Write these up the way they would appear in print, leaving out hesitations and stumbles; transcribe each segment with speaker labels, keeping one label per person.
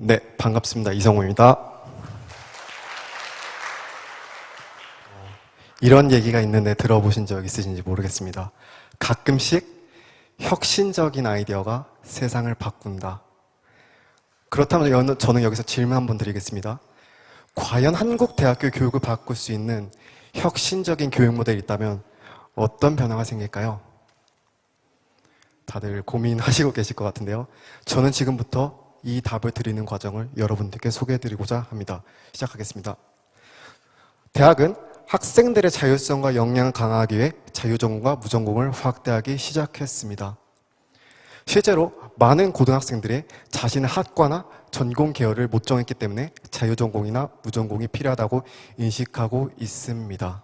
Speaker 1: 네, 반갑습니다. 이성우입니다. 이런 얘기가 있는데 들어보신 적 있으신지 모르겠습니다. 가끔씩 혁신적인 아이디어가 세상을 바꾼다. 그렇다면 저는 여기서 질문 한번 드리겠습니다. 과연 한국 대학교 교육을 바꿀 수 있는 혁신적인 교육 모델이 있다면 어떤 변화가 생길까요? 다들 고민하시고 계실 것 같은데요. 저는 지금부터 이 답을 드리는 과정을 여러분들께 소개해드리고자 합니다. 시작하겠습니다. 대학은 학생들의 자율성과 역량을 강화하기 위해 자유전공과 무전공을 확대하기 시작했습니다. 실제로 많은 고등학생들이 자신의 학과나 전공 계열을 못 정했기 때문에 자유전공이나 무전공이 필요하다고 인식하고 있습니다.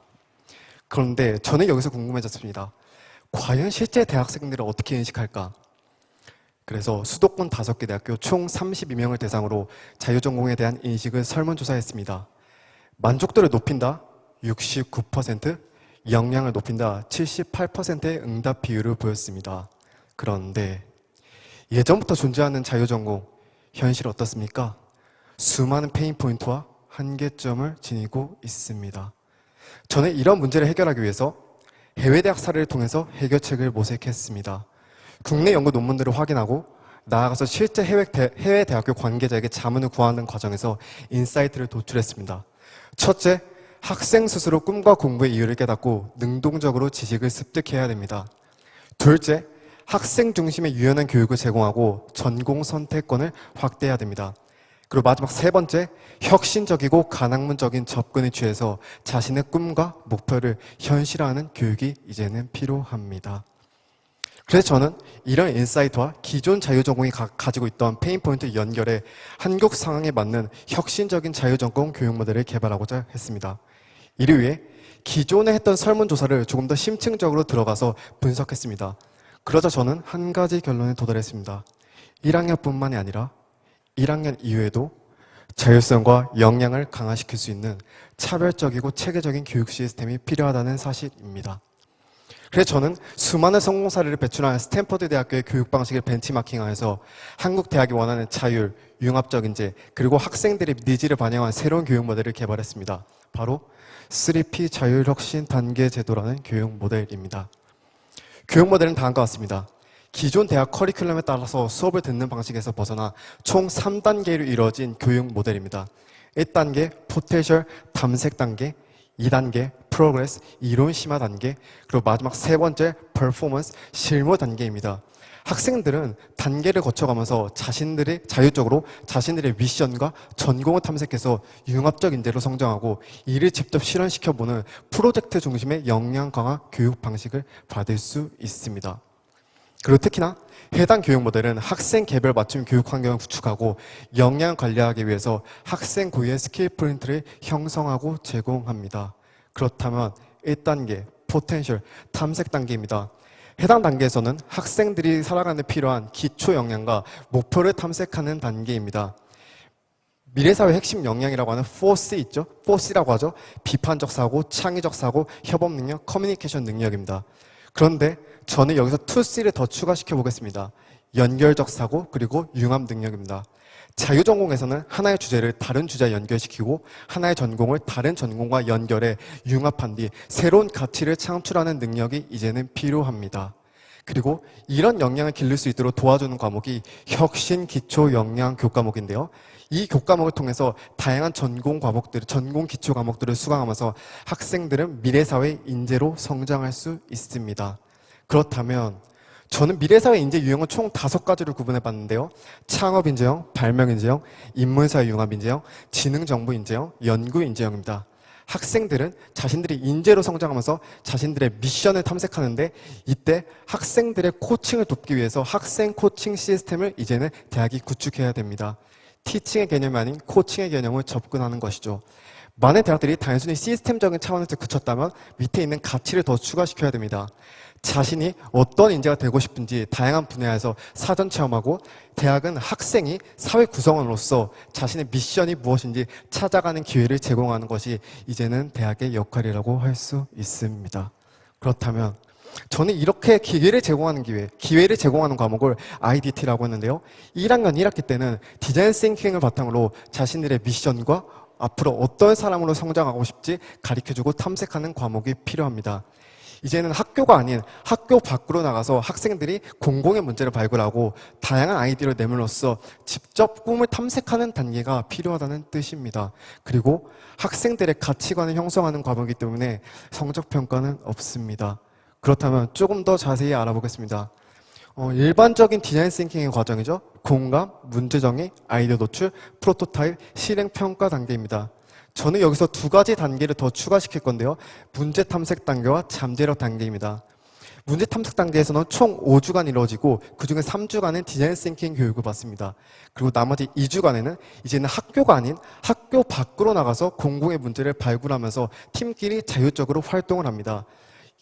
Speaker 1: 그런데 저는 여기서 궁금해졌습니다. 과연 실제 대학생들은 어떻게 인식할까? 그래서 수도권 5개 대학교 총 32명을 대상으로 자유전공에 대한 인식을 설문조사했습니다. 만족도를 높인다 69%, 역량을 높인다 78%의 응답 비율을 보였습니다. 그런데 예전부터 존재하는 자유전공, 현실 어떻습니까? 수많은 페인포인트와 한계점을 지니고 있습니다. 저는 이런 문제를 해결하기 위해서 해외 대학 사례를 통해서 해결책을 모색했습니다. 국내 연구 논문들을 확인하고 나아가서 실제 해외 대학교 관계자에게 자문을 구하는 과정에서 인사이트를 도출했습니다. 첫째, 학생 스스로 꿈과 공부의 이유를 깨닫고 능동적으로 지식을 습득해야 됩니다. 둘째, 학생 중심의 유연한 교육을 제공하고 전공 선택권을 확대해야 됩니다. 그리고 마지막 세 번째, 혁신적이고 가학문적인 접근에 취해서 자신의 꿈과 목표를 현실화하는 교육이 이제는 필요합니다. 그래서 저는 이런 인사이트와 기존 자유전공이 가지고 있던 페인포인트 연결해 한국 상황에 맞는 혁신적인 자유전공 교육 모델을 개발하고자 했습니다. 이를 위해 기존에 했던 설문조사를 조금 더 심층적으로 들어가서 분석했습니다. 그러자 저는 한 가지 결론에 도달했습니다. 1학년뿐만이 아니라 1학년 이후에도 자율성과 역량을 강화시킬 수 있는 차별적이고 체계적인 교육 시스템이 필요하다는 사실입니다. 그래서 저는 수많은 성공 사례를 배출한 스탠퍼드 대학교의 교육 방식을 벤치마킹하여서 한국 대학이 원하는 자율, 융합적 인재, 그리고 학생들의 니즈를 반영한 새로운 교육 모델을 개발했습니다. 바로 3P 자율 혁신 단계 제도라는 교육 모델입니다. 교육 모델은 다음과 같습니다. 기존 대학 커리큘럼에 따라서 수업을 듣는 방식에서 벗어나 총 3단계로 이루어진 교육 모델입니다. 1단계, 포텐셜 탐색 단계, 2단계, 프로그레스, 이론 심화 단계, 그리고 마지막 세 번째, 퍼포먼스, 실무 단계입니다. 학생들은 단계를 거쳐가면서 자신들의 자율적으로 자신들의 미션과 전공을 탐색해서 융합적 인재로 성장하고 이를 직접 실현시켜보는 프로젝트 중심의 역량 강화 교육 방식을 받을 수 있습니다. 그리고 특히나 해당 교육 모델은 학생 개별 맞춤 교육 환경을 구축하고 역량 관리하기 위해서 학생 고유의 스킬 프린트를 형성하고 제공합니다. 그렇다면 1단계, 포텐셜, 탐색 단계입니다. 해당 단계에서는 학생들이 살아가는 필요한 기초 역량과 목표를 탐색하는 단계입니다. 미래사회 핵심 역량이라고 하는 4C 있죠? 4C라고 하죠. 비판적 사고, 창의적 사고, 협업 능력, 커뮤니케이션 능력입니다. 그런데 저는 여기서 2C를 더 추가시켜 보겠습니다. 연결적 사고, 그리고 융합 능력입니다. 자유전공에서는 하나의 주제를 다른 주제와 연결시키고 하나의 전공을 다른 전공과 연결해 융합한 뒤 새로운 가치를 창출하는 능력이 이제는 필요합니다. 그리고 이런 역량을 기를 수 있도록 도와주는 과목이 혁신 기초 역량 교과목인데요. 이 교과목을 통해서 다양한 전공 기초 과목들을 수강하면서 학생들은 미래사회 인재로 성장할 수 있습니다. 그렇다면 저는 미래사회 인재 유형을 총 5가지로 구분해 봤는데요. 창업인재형, 발명인재형, 인문사회 융합인재형, 지능정보인재형, 연구인재형입니다. 학생들은 자신들이 인재로 성장하면서 자신들의 미션을 탐색하는데 이때 학생들의 코칭을 돕기 위해서 학생 코칭 시스템을 이제는 대학이 구축해야 됩니다. 티칭의 개념이 아닌 코칭의 개념을 접근하는 것이죠. 많은 대학들이 단순히 시스템적인 차원에서 그쳤다면 밑에 있는 가치를 더 추가시켜야 됩니다. 자신이 어떤 인재가 되고 싶은지 다양한 분야에서 사전 체험하고 대학은 학생이 사회 구성원으로서 자신의 미션이 무엇인지 찾아가는 기회를 제공하는 것이 이제는 대학의 역할이라고 할 수 있습니다. 그렇다면 저는 이렇게 기회를 제공하는 과목을 IDT라고 했는데요. 1학년 1학기 때는 디자인 싱킹을 바탕으로 자신들의 미션과 앞으로 어떤 사람으로 성장하고 싶지 가르쳐주고 탐색하는 과목이 필요합니다. 이제는 학교가 아닌 학교 밖으로 나가서 학생들이 공공의 문제를 발굴하고 다양한 아이디어를 내므로써 직접 꿈을 탐색하는 단계가 필요하다는 뜻입니다. 그리고 학생들의 가치관을 형성하는 과목이기 때문에 성적평가는 없습니다. 그렇다면 조금 더 자세히 알아보겠습니다. 일반적인 디자인 싱킹의 과정이죠. 공감, 문제정의, 아이디어 노출, 프로토타입, 실행평가 단계입니다. 저는 여기서 두 가지 단계를 더 추가시킬 건데요. 문제 탐색 단계와 잠재력 단계입니다. 문제 탐색 단계에서는 총 5주간 이루어지고 그중에 3주간은 디자인 싱킹 교육을 받습니다. 그리고 나머지 2주간에는 이제는 학교가 아닌 학교 밖으로 나가서 공공의 문제를 발굴하면서 팀끼리 자율적으로 활동을 합니다.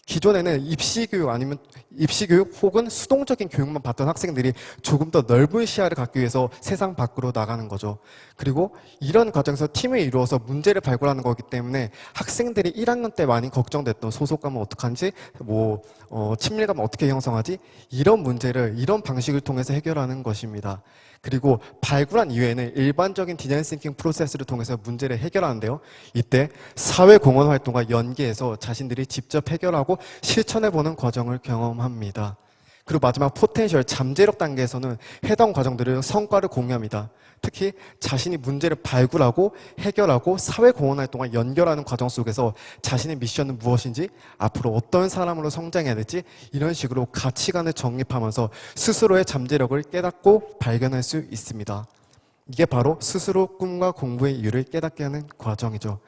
Speaker 1: 기존에는 입시교육 혹은 수동적인 교육만 받던 학생들이 조금 더 넓은 시야를 갖기 위해서 세상 밖으로 나가는 거죠. 그리고 이런 과정에서 팀을 이루어서 문제를 발굴하는 거기 때문에 학생들이 1학년 때 많이 걱정됐던 소속감은 어떡하지? 친밀감은 어떻게 형성하지? 이런 문제를 이런 방식을 통해서 해결하는 것입니다. 그리고 발굴한 이후에는 일반적인 디자인 싱킹 프로세스를 통해서 문제를 해결하는데요. 이때 사회공헌 활동과 연계해서 자신들이 직접 해결하고 실천해보는 과정을 경험합니다. 그리고 마지막 포텐셜 잠재력 단계에서는 해당 과정들을 성과를 공유합니다. 특히 자신이 문제를 발굴하고 해결하고 사회공헌 활동과 연결하는 과정 속에서 자신의 미션은 무엇인지 앞으로 어떤 사람으로 성장해야 될지 이런 식으로 가치관을 정립하면서 스스로의 잠재력을 깨닫고 발견할 수 있습니다. 이게 바로 스스로 꿈과 공부의 이유를 깨닫게 하는 과정이죠.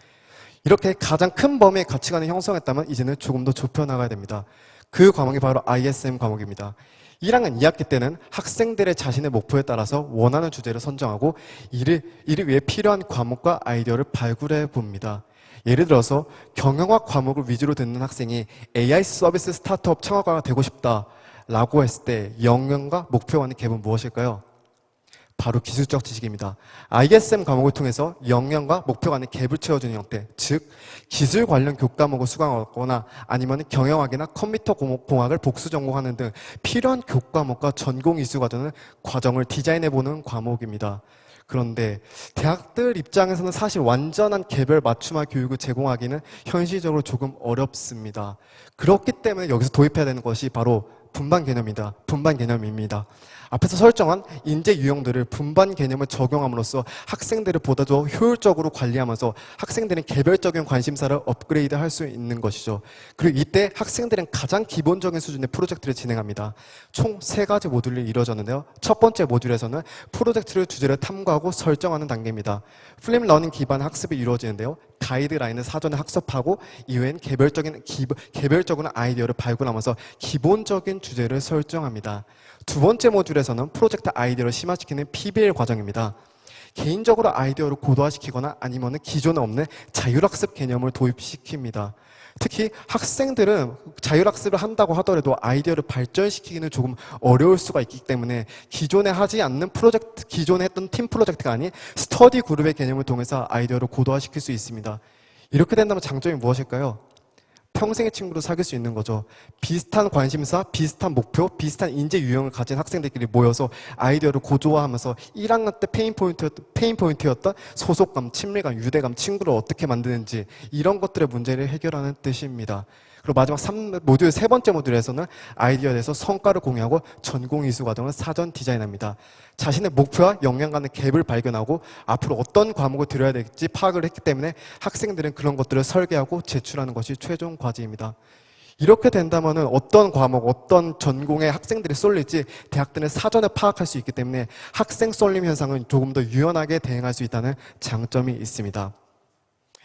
Speaker 1: 이렇게 가장 큰 범위의 가치관을 형성했다면 이제는 조금 더 좁혀나가야 됩니다. 그 과목이 바로 ISM 과목입니다. 1학년 2학기 때는 학생들의 자신의 목표에 따라서 원하는 주제를 선정하고 이를 위해 필요한 과목과 아이디어를 발굴해 봅니다. 예를 들어서 경영학 과목을 위주로 듣는 학생이 AI 서비스 스타트업 창업가가 되고 싶다라고 했을 때 역량과 목표와 하는 갭은 무엇일까요? 바로 기술적 지식입니다. ISM 과목을 통해서 역량과 목표 간의 갭을 채워주는 형태, 즉 기술 관련 교과목을 수강하거나 아니면 경영학이나 컴퓨터 공학을 복수 전공하는 등 필요한 교과목과 전공 이수 과정을 디자인해보는 과목입니다. 그런데 대학들 입장에서는 사실 완전한 개별 맞춤화 교육을 제공하기는 현실적으로 조금 어렵습니다. 그렇기 때문에 여기서 도입해야 되는 것이 바로 분반 개념입니다. 앞에서 설정한 인재 유형들을 분반 개념을 적용함으로써 학생들을 보다 더 효율적으로 관리하면서 학생들은 개별적인 관심사를 업그레이드할 수 있는 것이죠. 그리고 이때 학생들은 가장 기본적인 수준의 프로젝트를 진행합니다. 총 3가지 모듈이 이루어졌는데요. 첫 번째 모듈에서는 프로젝트를 주제를 탐구하고 설정하는 단계입니다. 플립 러닝 기반 학습이 이루어지는데요. 가이드라인을 사전에 학습하고 이후엔 개별적인 아이디어를 발굴하면서 기본적인 주제를 설정합니다. 두 번째 모듈에서는 프로젝트 아이디어를 심화시키는 PBL 과정입니다. 개인적으로 아이디어를 고도화시키거나 아니면 기존에 없는 자율학습 개념을 도입시킵니다. 특히 학생들은 자율학습을 한다고 하더라도 아이디어를 발전시키기는 조금 어려울 수가 있기 때문에 기존에 하지 않는 기존에 했던 팀 프로젝트가 아닌 스터디 그룹의 개념을 통해서 아이디어를 고도화시킬 수 있습니다. 이렇게 된다면 장점이 무엇일까요? 평생의 친구로 사귈 수 있는 거죠. 비슷한 관심사, 비슷한 목표, 비슷한 인재 유형을 가진 학생들끼리 모여서 아이디어를 고조화하면서 1학년 때 페인포인트였던 소속감, 친밀감, 유대감, 친구를 어떻게 만드는지 이런 것들의 문제를 해결하는 뜻입니다. 그리고 마지막 모듈 세 번째 모듈에서는 아이디어에 대해서 성과를 공유하고 전공 이수 과정을 사전 디자인합니다. 자신의 목표와 역량 간의 갭을 발견하고 앞으로 어떤 과목을 들어야 될지 파악을 했기 때문에 학생들은 그런 것들을 설계하고 제출하는 것이 최종 과제입니다. 이렇게 된다면 어떤 과목, 어떤 전공에 학생들이 쏠릴지 대학들은 사전에 파악할 수 있기 때문에 학생 쏠림 현상은 조금 더 유연하게 대응할 수 있다는 장점이 있습니다.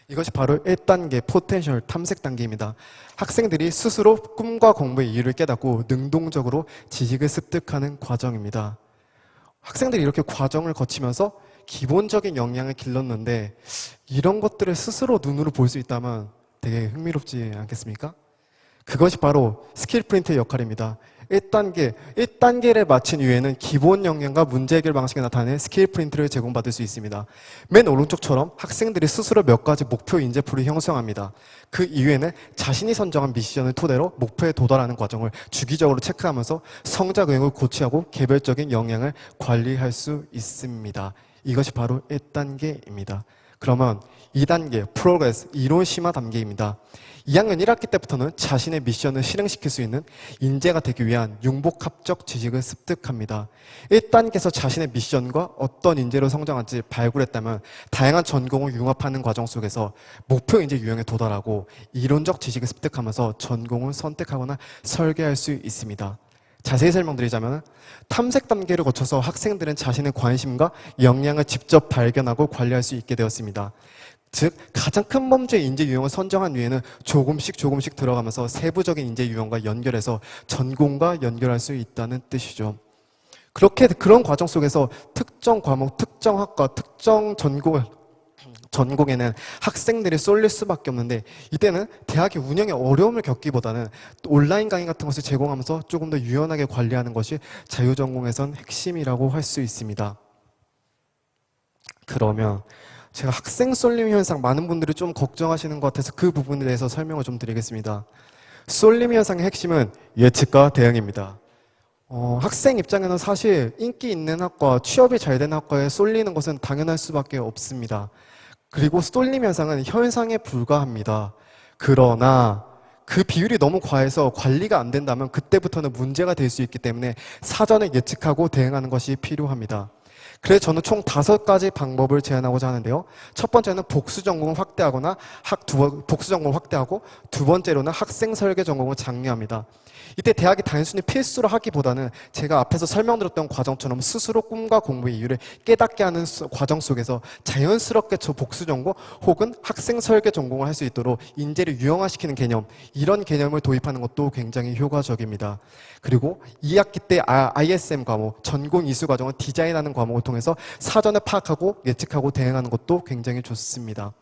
Speaker 1: 이것이 바로 1단계 포텐셜 탐색 단계입니다. 학생들이 스스로 꿈과 공부의 이유를 깨닫고 능동적으로 지식을 습득하는 과정입니다. 학생들이 이렇게 과정을 거치면서 기본적인 역량을 길렀는데 이런 것들을 스스로 눈으로 볼 수 있다면 되게 흥미롭지 않겠습니까? 그것이 바로 스킬 프린트의 역할입니다. 1단계를 마친 이후에는 기본 역량과 문제 해결 방식이 나타낸 스킬 프린트를 제공받을 수 있습니다. 맨 오른쪽처럼 학생들이 스스로 몇 가지 목표 인재풀을 형성합니다. 그 이후에는 자신이 선정한 미션을 토대로 목표에 도달하는 과정을 주기적으로 체크하면서 성장 의욕을 고취하고 개별적인 역량을 관리할 수 있습니다. 이것이 바로 1단계입니다. 그러면 2단계, 프로그레스, 이론 심화 단계입니다. 2학년 1학기 때부터는 자신의 미션을 실행시킬 수 있는 인재가 되기 위한 융복합적 지식을 습득합니다. 1단계에서 자신의 미션과 어떤 인재로 성장할지 발굴했다면 다양한 전공을 융합하는 과정 속에서 목표 인재 유형에 도달하고 이론적 지식을 습득하면서 전공을 선택하거나 설계할 수 있습니다. 자세히 설명드리자면 탐색 단계를 거쳐서 학생들은 자신의 관심과 역량을 직접 발견하고 관리할 수 있게 되었습니다. 즉 가장 큰 범주의 인재 유형을 선정한 뒤에는 조금씩 들어가면서 세부적인 인재 유형과 연결해서 전공과 연결할 수 있다는 뜻이죠. 그런 과정 속에서 특정 과목, 특정 학과, 특정 전공에는 학생들이 쏠릴 수밖에 없는데 이때는 대학의 운영에 어려움을 겪기보다는 온라인 강의 같은 것을 제공하면서 조금 더 유연하게 관리하는 것이 자유전공에선 핵심이라고 할 수 있습니다. 그러면 제가 학생 쏠림 현상 많은 분들이 좀 걱정하시는 것 같아서 그 부분에 대해서 설명을 좀 드리겠습니다. 쏠림 현상의 핵심은 예측과 대응입니다. 학생 입장에는 사실 인기 있는 학과, 취업이 잘 되는 학과에 쏠리는 것은 당연할 수밖에 없습니다. 그리고 쏠림 현상은 현상에 불과합니다. 그러나 그 비율이 너무 과해서 관리가 안 된다면 그때부터는 문제가 될 수 있기 때문에 사전에 예측하고 대응하는 것이 필요합니다. 그래서 저는 총 5가지 방법을 제안하고자 하는데요. 첫 번째는 복수 전공을 확대하거나 복수 전공을 확대하고 두 번째로는 학생 설계 전공을 장려합니다. 이때 대학이 단순히 필수로 하기보다는 제가 앞에서 설명드렸던 과정처럼 스스로 꿈과 공부의 이유를 깨닫게 하는 과정 속에서 자연스럽게 저 복수 전공 혹은 학생 설계 전공을 할 수 있도록 인재를 유형화시키는 개념, 이런 개념을 도입하는 것도 굉장히 효과적입니다. 그리고 2학기 때 ISM 과목, 전공 이수 과정을 디자인하는 과목을 통해서 사전에 파악하고 예측하고 대응하는 것도 굉장히 좋습니다.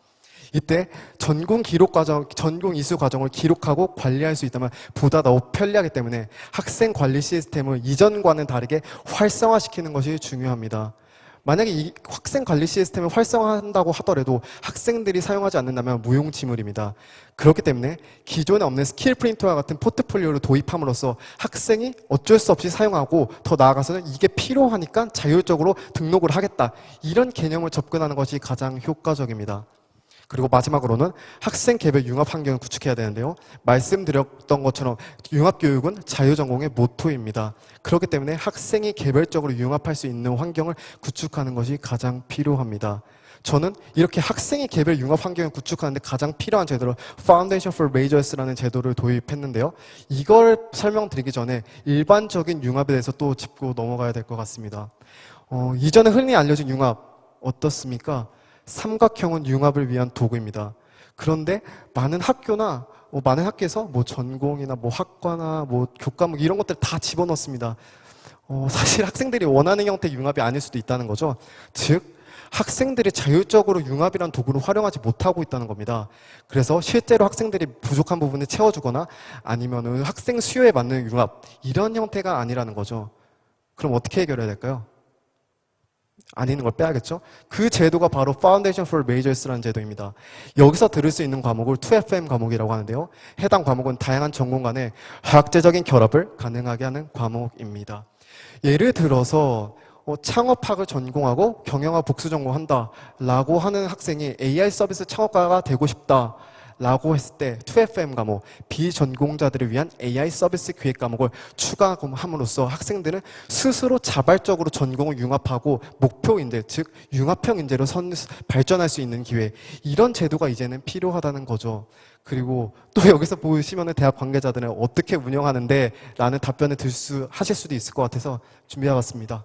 Speaker 1: 이때 전공 이수 과정을 기록하고 관리할 수 있다면 보다 더 편리하기 때문에 학생 관리 시스템을 이전과는 다르게 활성화시키는 것이 중요합니다. 만약에 이 학생 관리 시스템을 활성화한다고 하더라도 학생들이 사용하지 않는다면 무용지물입니다. 그렇기 때문에 기존에 없는 스킬 프린터와 같은 포트폴리오를 도입함으로써 학생이 어쩔 수 없이 사용하고 더 나아가서는 이게 필요하니까 자율적으로 등록을 하겠다, 이런 개념을 접근하는 것이 가장 효과적입니다. 그리고 마지막으로는 학생 개별 융합 환경을 구축해야 되는데요. 말씀드렸던 것처럼 융합교육은 자유전공의 모토입니다. 그렇기 때문에 학생이 개별적으로 융합할 수 있는 환경을 구축하는 것이 가장 필요합니다. 저는 이렇게 학생이 개별 융합 환경을 구축하는데 가장 필요한 제도로 Foundation for Majors라는 제도를 도입했는데요. 이걸 설명드리기 전에 일반적인 융합에 대해서 또 짚고 넘어가야 될 것 같습니다. 이전에 흔히 알려진 융합 어떻습니까? 삼각형은 융합을 위한 도구입니다. 그런데 많은 학교에서 전공이나 학과나 교과목 이런 것들 다 집어넣습니다. 사실 학생들이 원하는 형태의 융합이 아닐 수도 있다는 거죠. 즉 학생들이 자율적으로 융합이란 도구를 활용하지 못하고 있다는 겁니다. 그래서 실제로 학생들이 부족한 부분을 채워주거나 아니면 학생 수요에 맞는 융합, 이런 형태가 아니라는 거죠. 그럼 어떻게 해결해야 될까요? 아니는 걸 빼야겠죠? 그 제도가 바로 Foundation for Majors라는 제도입니다. 여기서 들을 수 있는 과목을 2FM 과목이라고 하는데요. 해당 과목은 다양한 전공 간의 화학제적인 결합을 가능하게 하는 과목입니다. 예를 들어서 창업학을 전공하고 경영학 복수 전공한다라고 하는 학생이 AI 서비스 창업가가 되고 싶다 라고 했을 때 2FM 과목, 비전공자들을 위한 AI 서비스 기획 과목을 추가함으로써 학생들은 스스로 자발적으로 전공을 융합하고 목표 인재, 즉 융합형 인재로 발전할 수 있는 기회, 이런 제도가 이제는 필요하다는 거죠. 그리고 또 여기서 보시면 대학 관계자들은 어떻게 운영하는데 라는 답변을 하실 수도 있을 것 같아서 준비해봤습니다.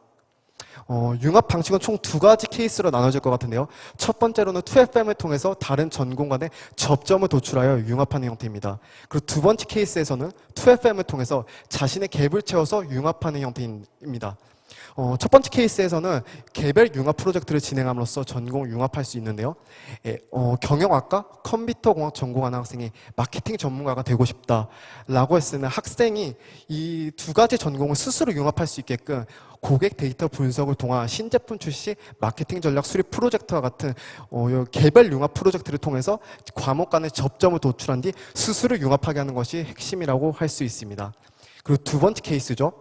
Speaker 1: 융합 방식은 총 2가지 케이스로 나눠질 것 같은데요. 첫 번째로는 2FM을 통해서 다른 전공 간의 접점을 도출하여 융합하는 형태입니다. 그리고 두 번째 케이스에서는 2FM을 통해서 자신의 갭을 채워서 융합하는 형태입니다. 첫 번째 케이스에서는 개별 융합 프로젝트를 진행함으로써 전공을 융합할 수 있는데요. 경영학과 컴퓨터공학 전공하는 학생이 마케팅 전문가가 되고 싶다라고 했을 때는 학생이 이 두 가지 전공을 스스로 융합할 수 있게끔 고객 데이터 분석을 통한 신제품 출시, 마케팅 전략 수립 프로젝트와 같은 개별 융합 프로젝트를 통해서 과목 간의 접점을 도출한 뒤 스스로 융합하게 하는 것이 핵심이라고 할 수 있습니다. 그리고 두 번째 케이스죠.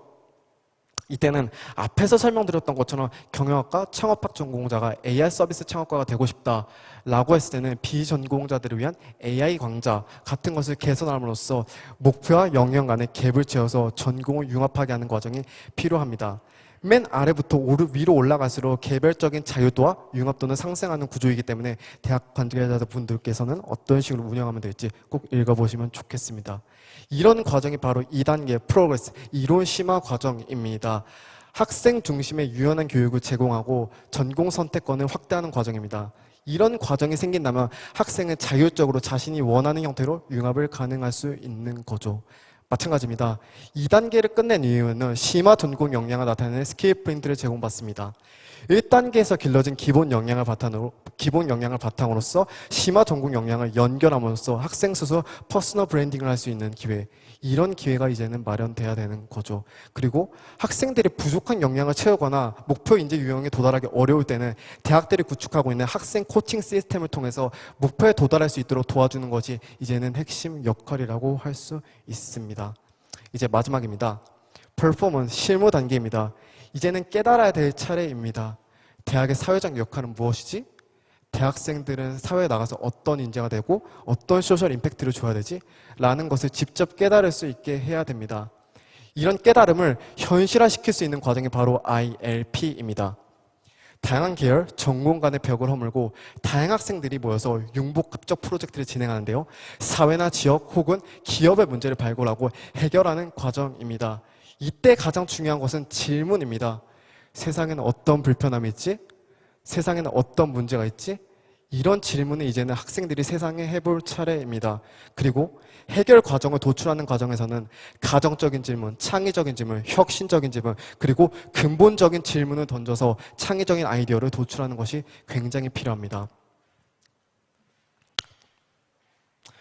Speaker 1: 이때는 앞에서 설명드렸던 것처럼 경영학과 창업학 전공자가 AI 서비스 창업가가 되고 싶다라고 했을 때는 비전공자들을 위한 AI 강좌 같은 것을 개선함으로써 목표와 영역 간의 갭을 채워서 전공을 융합하게 하는 과정이 필요합니다. 맨 아래부터 위로 올라갈수록 개별적인 자유도와 융합도는 상승하는 구조이기 때문에 대학 관계자분들께서는 어떤 식으로 운영하면 될지 꼭 읽어보시면 좋겠습니다. 이런 과정이 바로 2단계 프로그레스, 이론 심화 과정입니다. 학생 중심의 유연한 교육을 제공하고 전공 선택권을 확대하는 과정입니다. 이런 과정이 생긴다면 학생은 자율적으로 자신이 원하는 형태로 융합을 가능할 수 있는 거죠. 마찬가지입니다. 2단계를 끝낸 이유는 심화 전공 역량을 나타내는 스킬 프린트를 제공받습니다. 1단계에서 길러진 기본 역량을 바탕으로서 심화 전공 역량을 연결함으로써 학생 스스로 퍼스널 브랜딩을 할 수 있는 기회, 이런 기회가 이제는 마련돼야 되는 거죠. 그리고 학생들이 부족한 역량을 채우거나 목표 인재 유형에 도달하기 어려울 때는 대학들이 구축하고 있는 학생 코칭 시스템을 통해서 목표에 도달할 수 있도록 도와주는 것이 이제는 핵심 역할이라고 할 수 있습니다. 이제 마지막입니다. 퍼포먼스 실무 단계입니다. 이제는 깨달아야 될 차례입니다. 대학의 사회적 역할은 무엇이지? 대학생들은 사회에 나가서 어떤 인재가 되고 어떤 소셜 임팩트를 줘야 되지? 라는 것을 직접 깨달을 수 있게 해야 됩니다. 이런 깨달음을 현실화시킬 수 있는 과정이 바로 ILP입니다. 다양한 계열, 전공 간의 벽을 허물고 다양한 학생들이 모여서 융복합적 프로젝트를 진행하는데요. 사회나 지역 혹은 기업의 문제를 발굴하고 해결하는 과정입니다. 이때 가장 중요한 것은 질문입니다. 세상에는 어떤 불편함이 있지? 세상에는 어떤 문제가 있지? 이런 질문을 이제는 학생들이 세상에 해볼 차례입니다. 그리고 해결 과정을 도출하는 과정에서는 가정적인 질문, 창의적인 질문, 혁신적인 질문, 그리고 근본적인 질문을 던져서 창의적인 아이디어를 도출하는 것이 굉장히 필요합니다.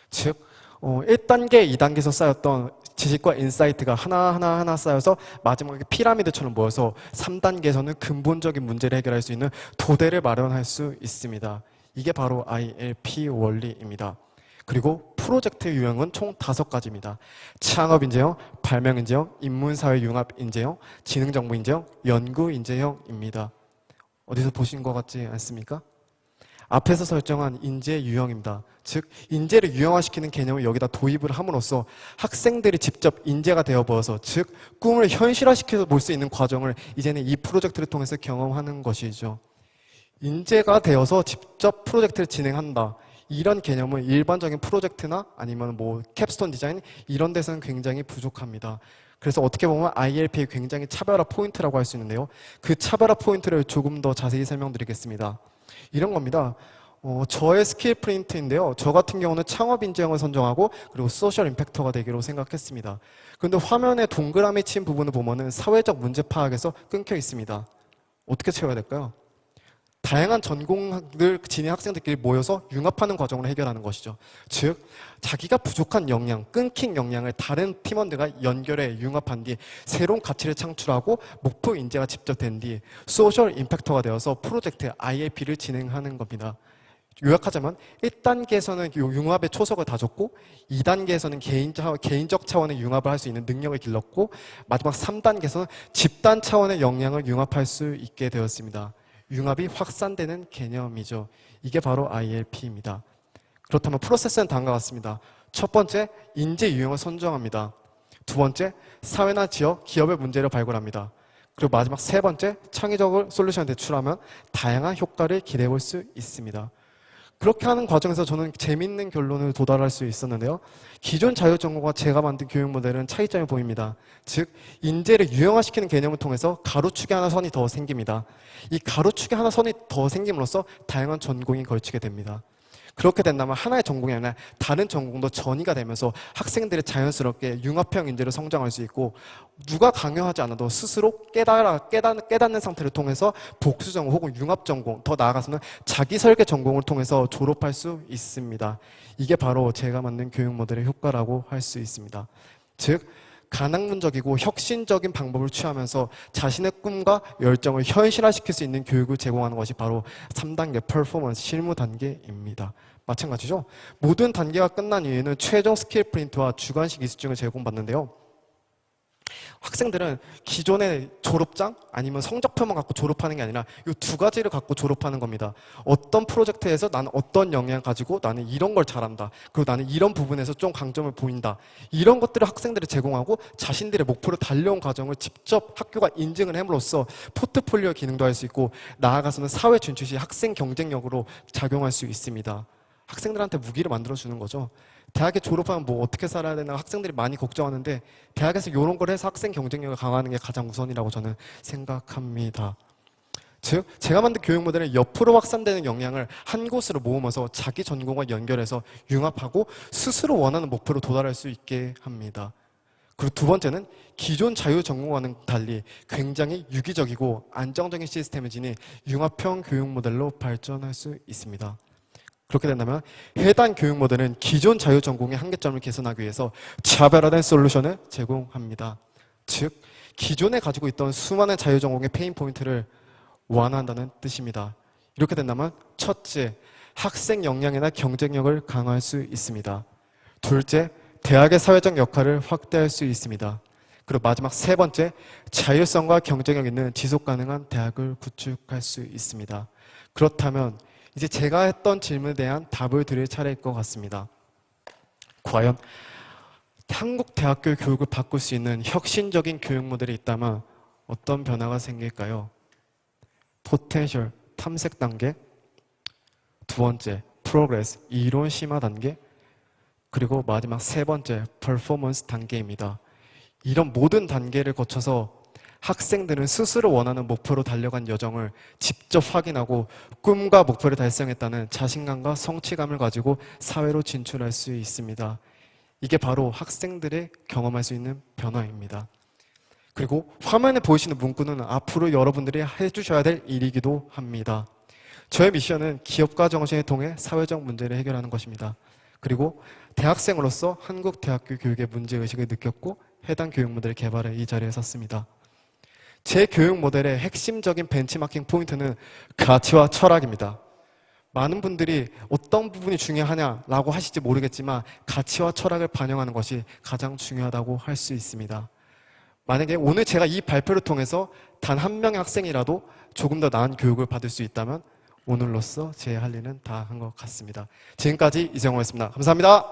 Speaker 1: 즉 1단계, 2단계에서 쌓였던 지식과 인사이트가 하나하나 쌓여서 마지막에 피라미드처럼 모여서 3단계에서는 근본적인 문제를 해결할 수 있는 토대를 마련할 수 있습니다. 이게 바로 ILP 원리입니다. 그리고 프로젝트 유형은 총 5가지입니다. 창업인재형, 발명인재형, 인문사회융합인재형, 지능정보인재형, 연구인재형입니다. 어디서 보신 것 같지 않습니까? 앞에서 설정한 인재 유형입니다. 즉 인재를 유형화시키는 개념을 여기다 도입을 함으로써 학생들이 직접 인재가 되어버려서 즉 꿈을 현실화시켜서 볼 수 있는 과정을 이제는 이 프로젝트를 통해서 경험하는 것이죠. 인재가 되어서 직접 프로젝트를 진행한다. 이런 개념은 일반적인 프로젝트나 아니면 캡스톤 디자인 이런 데서는 굉장히 부족합니다. 그래서 어떻게 보면 ILP의 굉장히 차별화 포인트라고 할 수 있는데요. 그 차별화 포인트를 조금 더 자세히 설명드리겠습니다. 이런 겁니다. 저의 스킬 프린트인데요. 저 같은 경우는 창업 인재형을 선정하고 그리고 소셜 임팩터가 되기로 생각했습니다. 그런데 화면에 동그라미 친 부분을 보면은 사회적 문제 파악에서 끊겨 있습니다. 어떻게 채워야 될까요? 다양한 전공을 지닌 학생들끼리 모여서 융합하는 과정을 해결하는 것이죠. 즉 자기가 부족한 역량, 끊긴 역량을 다른 팀원들과 연결해 융합한 뒤 새로운 가치를 창출하고 목표 인재가 직접 된 뒤 소셜 임팩터가 되어서 프로젝트 ILP를 진행하는 겁니다. 요약하자면 1단계에서는 융합의 초석을 다졌고 2단계에서는 개인적 차원의 융합을 할 수 있는 능력을 길렀고 마지막 3단계에서는 집단 차원의 역량을 융합할 수 있게 되었습니다. 융합이 확산되는 개념이죠. 이게 바로 ILP입니다. 그렇다면 프로세스는 다음과 같습니다. 첫 번째, 인재 유형을 선정합니다. 두 번째, 사회나 지역, 기업의 문제를 발굴합니다. 그리고 마지막 세 번째, 창의적으로 솔루션을 제출하면 다양한 효과를 기대해 볼 수 있습니다. 그렇게 하는 과정에서 저는 재밌는 결론을 도달할 수 있었는데요. 기존 자율전공과 제가 만든 교육 모델은 차이점이 보입니다. 즉 인재를 유형화시키는 개념을 통해서 가로축에 하나 선이 더 생깁니다. 이 가로축에 하나 선이 더 생김으로써 다양한 전공이 걸치게 됩니다. 그렇게 된다면 하나의 전공이 아니라 다른 전공도 전이가 되면서 학생들이 자연스럽게 융합형 인재로 성장할 수 있고, 누가 강요하지 않아도 스스로 깨닫는 상태를 통해서 복수 전공 혹은 융합 전공, 더 나아가서는 자기 설계 전공을 통해서 졸업할 수 있습니다. 이게 바로 제가 만든 교육 모델의 효과라고 할 수 있습니다. 즉, 가능문적이고 혁신적인 방법을 취하면서 자신의 꿈과 열정을 현실화시킬 수 있는 교육을 제공하는 것이 바로 3단계 퍼포먼스 실무 단계입니다. 마찬가지죠. 모든 단계가 끝난 이후에는 최종 스킬 프린트와 주관식 이수증을 제공받는데요. 학생들은 기존의 졸업장 아니면 성적표만 갖고 졸업하는 게 아니라 이 두 가지를 갖고 졸업하는 겁니다. 어떤 프로젝트에서 나는 어떤 역량 가지고 나는 이런 걸 잘한다. 그리고 나는 이런 부분에서 좀 강점을 보인다. 이런 것들을 학생들이 제공하고 자신들의 목표를 달려온 과정을 직접 학교가 인증을 함으로써 포트폴리오 기능도 할 수 있고, 나아가서는 사회 진출 시 학생 경쟁력으로 작용할 수 있습니다. 학생들한테 무기를 만들어주는 거죠. 대학에 졸업하면 뭐 어떻게 살아야 되나 학생들이 많이 걱정하는데, 대학에서 이런 걸 해서 학생 경쟁력을 강화하는 게 가장 우선이라고 저는 생각합니다. 즉, 제가 만든 교육 모델은 옆으로 확산되는 역량을 한 곳으로 모으면서 자기 전공과 연결해서 융합하고 스스로 원하는 목표로 도달할 수 있게 합니다. 그리고 두 번째는 기존 자유 전공과는 달리 굉장히 유기적이고 안정적인 시스템을 지닌 융합형 교육 모델로 발전할 수 있습니다. 그렇게 된다면 해당 교육 모델은 기존 자유 전공의 한계점을 개선하기 위해서 차별화된 솔루션을 제공합니다. 즉, 기존에 가지고 있던 수많은 자유 전공의 페인 포인트를 완화한다는 뜻입니다. 이렇게 된다면 첫째, 학생 역량이나 경쟁력을 강화할 수 있습니다. 둘째, 대학의 사회적 역할을 확대할 수 있습니다. 그리고 마지막 세 번째, 자율성과 경쟁력 있는 지속 가능한 대학을 구축할 수 있습니다. 그렇다면 이제 제가 했던 질문에 대한 답을 드릴 차례일 것 같습니다. 과연 한국 대학교 교육을 바꿀 수 있는 혁신적인 교육 모델이 있다면 어떤 변화가 생길까요? 포텐셜, 탐색 단계. 두 번째, 프로그레스, 이론 심화 단계. 그리고 마지막 세 번째, 퍼포먼스 단계입니다. 이런 모든 단계를 거쳐서 학생들은 스스로 원하는 목표로 달려간 여정을 직접 확인하고 꿈과 목표를 달성했다는 자신감과 성취감을 가지고 사회로 진출할 수 있습니다. 이게 바로 학생들의 경험할 수 있는 변화입니다. 그리고 화면에 보이시는 문구는 앞으로 여러분들이 해주셔야 될 일이기도 합니다. 저의 미션은 기업가 정신을 통해 사회적 문제를 해결하는 것입니다. 그리고 대학생으로서 한국 대학교 교육의 문제의식을 느꼈고 해당 교육 모델 개발에 이 자리에 섰습니다. 제 교육 모델의 핵심적인 벤치마킹 포인트는 가치와 철학입니다. 많은 분들이 어떤 부분이 중요하냐라고 하실지 모르겠지만 가치와 철학을 반영하는 것이 가장 중요하다고 할 수 있습니다. 만약에 오늘 제가 이 발표를 통해서 단 한 명의 학생이라도 조금 더 나은 교육을 받을 수 있다면 오늘로써 제 할 일은 다 한 것 같습니다. 지금까지 이정호였습니다. 감사합니다.